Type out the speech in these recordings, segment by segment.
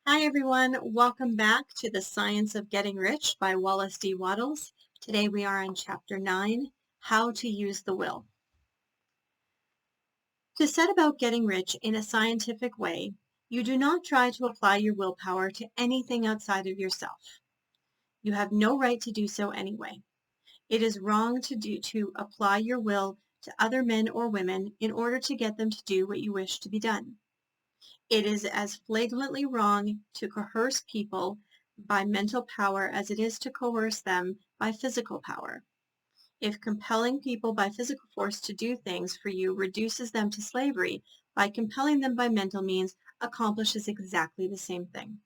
Hi everyone, welcome back to The Science of Getting Rich by Wallace D. Wattles. Today we are on Chapter 9, How to Use the Will. To set about getting rich in a scientific way, you do not try to apply your willpower to anything outside of yourself. You have no right to do so anyway. It is wrong to apply your will to other men or women in order to get them to do what you wish to be done. It is as flagrantly wrong to coerce people by mental power as it is to coerce them by physical power. If compelling people by physical force to do things for you reduces them to slavery, by compelling them by mental means accomplishes exactly the same thing.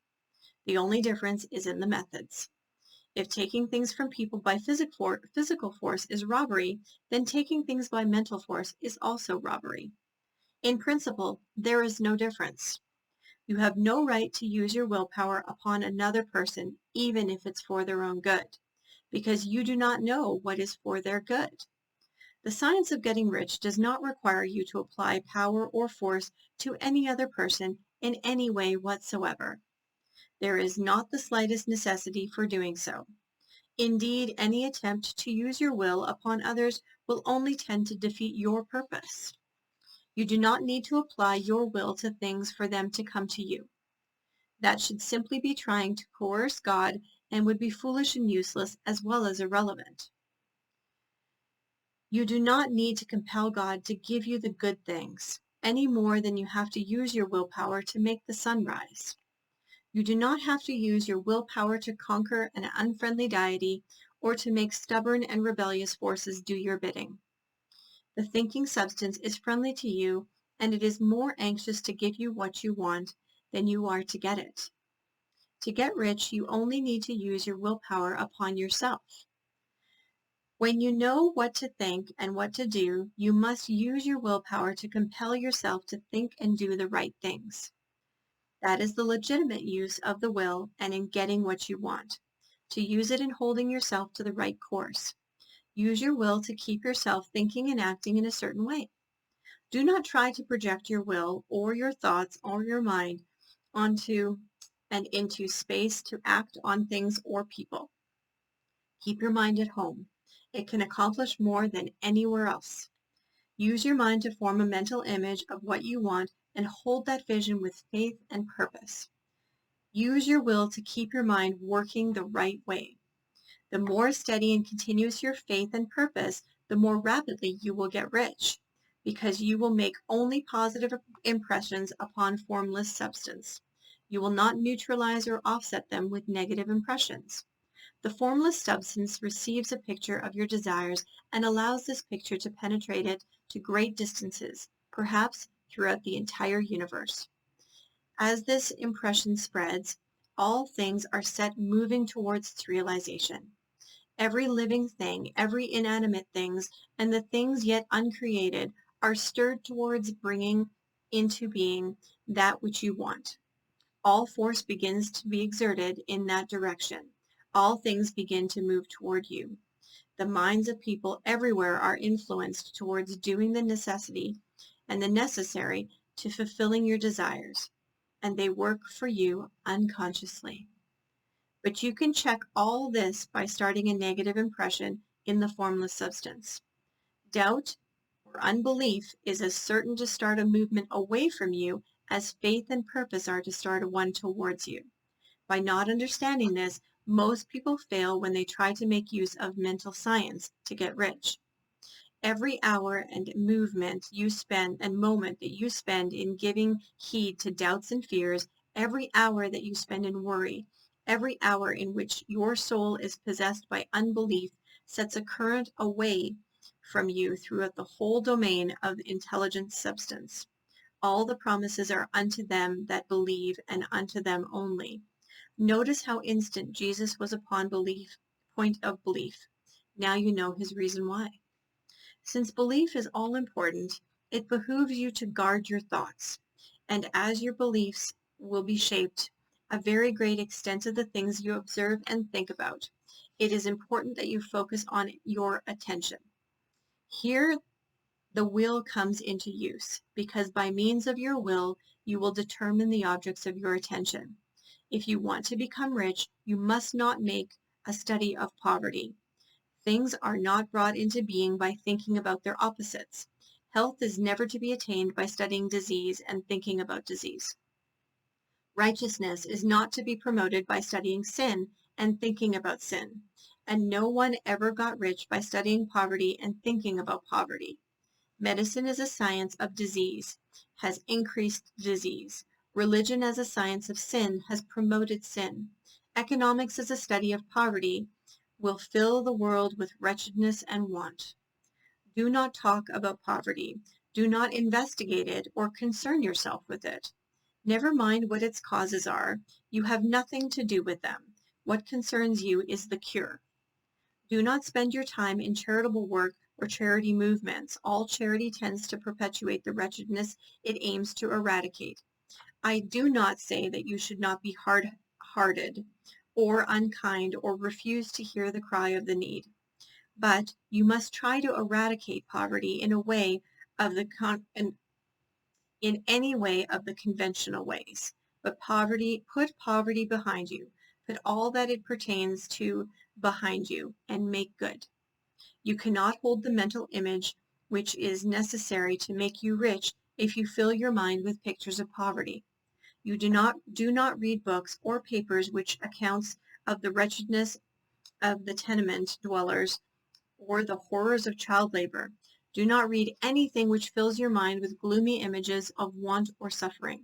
The only difference is in the methods. If taking things from people by physical force is robbery, then taking things by mental force is also robbery. In principle, there is no difference. You have no right to use your willpower upon another person, even if it's for their own good, because you do not know what is for their good. The science of getting rich does not require you to apply power or force to any other person in any way whatsoever. There is not the slightest necessity for doing so. Indeed, any attempt to use your will upon others will only tend to defeat your purpose. You do not need to apply your will to things for them to come to you. That should simply be trying to coerce God and would be foolish and useless as well as irrelevant. You do not need to compel God to give you the good things, any more than you have to use your willpower to make the sun rise. You do not have to use your willpower to conquer an unfriendly deity or to make stubborn and rebellious forces do your bidding. The thinking substance is friendly to you, and it is more anxious to give you what you want than you are to get it. To get rich, you only need to use your willpower upon yourself. When you know what to think and what to do, you must use your willpower to compel yourself to think and do the right things. That is the legitimate use of the will and in getting what you want. To use it in holding yourself to the right course. Use your will to keep yourself thinking and acting in a certain way. Do not try to project your will or your thoughts or your mind onto and into space to act on things or people. Keep your mind at home. It can accomplish more than anywhere else. Use your mind to form a mental image of what you want and hold that vision with faith and purpose. Use your will to keep your mind working the right way. The more steady and continuous your faith and purpose, the more rapidly you will get rich, because you will make only positive impressions upon formless substance. You will not neutralize or offset them with negative impressions. The formless substance receives a picture of your desires and allows this picture to penetrate it to great distances, perhaps throughout the entire universe. As this impression spreads, all things are set moving towards its realization. Every living thing, every inanimate things, and the things yet uncreated are stirred towards bringing into being that which you want. All force begins to be exerted in that direction. All things begin to move toward you. The minds of people everywhere are influenced towards doing the necessity and the necessary to fulfilling your desires, and they work for you unconsciously. But you can check all this by starting a negative impression in the formless substance. Doubt or unbelief is as certain to start a movement away from you as faith and purpose are to start one towards you. By not understanding this, most people fail when they try to make use of mental science to get rich. Every hour and movement you spend and moment that you spend in giving heed to doubts and fears, every hour that you spend in worry, every hour in which your soul is possessed by unbelief sets a current away from you throughout the whole domain of intelligent substance. All the promises are unto them that believe and unto them only. Notice how instant Jesus was upon point of belief. Now you know his reason why. Since belief is all important, it behooves you to guard your thoughts, and as your beliefs will be shaped a very great extent of the things you observe and think about, it is important that you focus on your attention. Here the will comes into use, because by means of your will you will determine the objects of your attention. If you want to become rich, you must not make a study of poverty. Things are not brought into being by thinking about their opposites. Health is never to be attained by studying disease and thinking about disease. Righteousness is not to be promoted by studying sin and thinking about sin. And no one ever got rich by studying poverty and thinking about poverty. Medicine as a science of disease has increased disease. Religion as a science of sin has promoted sin. Economics as a study of poverty will fill the world with wretchedness and want. Do not talk about poverty. Do not investigate it or concern yourself with it. Never mind what its causes are. You have nothing to do with them. What concerns you is the cure. Do not spend your time in charitable work or charity movements. All charity tends to perpetuate the wretchedness it aims to eradicate. I do not say that you should not be hard-hearted or unkind or refuse to hear the cry of the need. But you must try to eradicate poverty in any way of the conventional ways. But put poverty behind you. Put all that it pertains to behind you and make good. You cannot hold the mental image which is necessary to make you rich if you fill your mind with pictures of poverty. You do not read books or papers which accounts of the wretchedness of the tenement dwellers or the horrors of child labor. Do not read anything which fills your mind with gloomy images of want or suffering.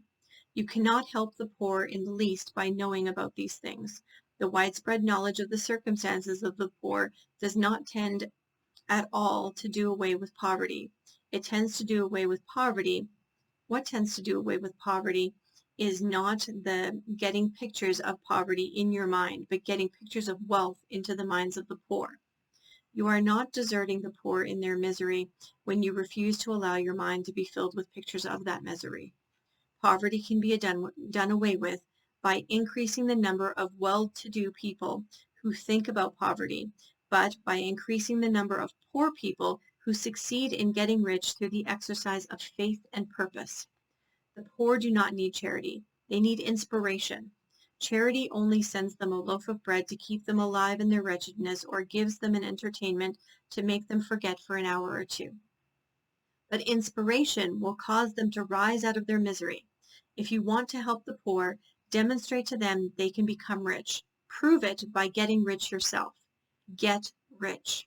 You cannot help the poor in the least by knowing about these things. The widespread knowledge of the circumstances of the poor does not tend at all to do away with poverty. It tends to do away with poverty. What tends to do away with poverty is not the getting pictures of poverty in your mind, but getting pictures of wealth into the minds of the poor. You are not deserting the poor in their misery when you refuse to allow your mind to be filled with pictures of that misery. Poverty can be done away with by increasing the number of well-to-do people who think about poverty, but by increasing the number of poor people who succeed in getting rich through the exercise of faith and purpose. The poor do not need charity. They need inspiration. Charity only sends them a loaf of bread to keep them alive in their wretchedness or gives them an entertainment to make them forget for an hour or two. But inspiration will cause them to rise out of their misery. If you want to help the poor, demonstrate to them they can become rich. Prove it by getting rich yourself. Get rich.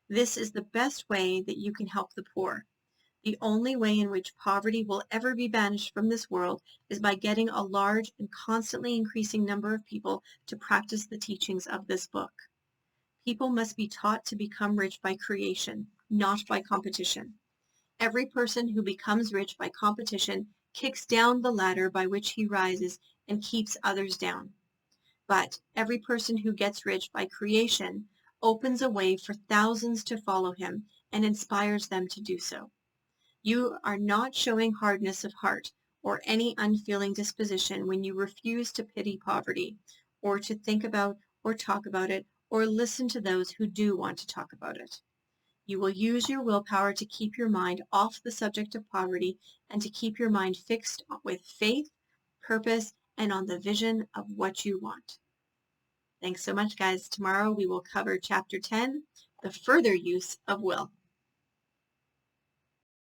This is the best way that you can help the poor. The only way in which poverty will ever be banished from this world is by getting a large and constantly increasing number of people to practice the teachings of this book. People must be taught to become rich by creation, not by competition. Every person who becomes rich by competition kicks down the ladder by which he rises and keeps others down. But every person who gets rich by creation opens a way for thousands to follow him and inspires them to do so. You are not showing hardness of heart or any unfeeling disposition when you refuse to pity poverty, or to think about or talk about it, or listen to those who do want to talk about it. You will use your willpower to keep your mind off the subject of poverty and to keep your mind fixed with faith, purpose, and on the vision of what you want. Thanks so much, guys. Tomorrow we will cover Chapter 10, The Further Use of Will.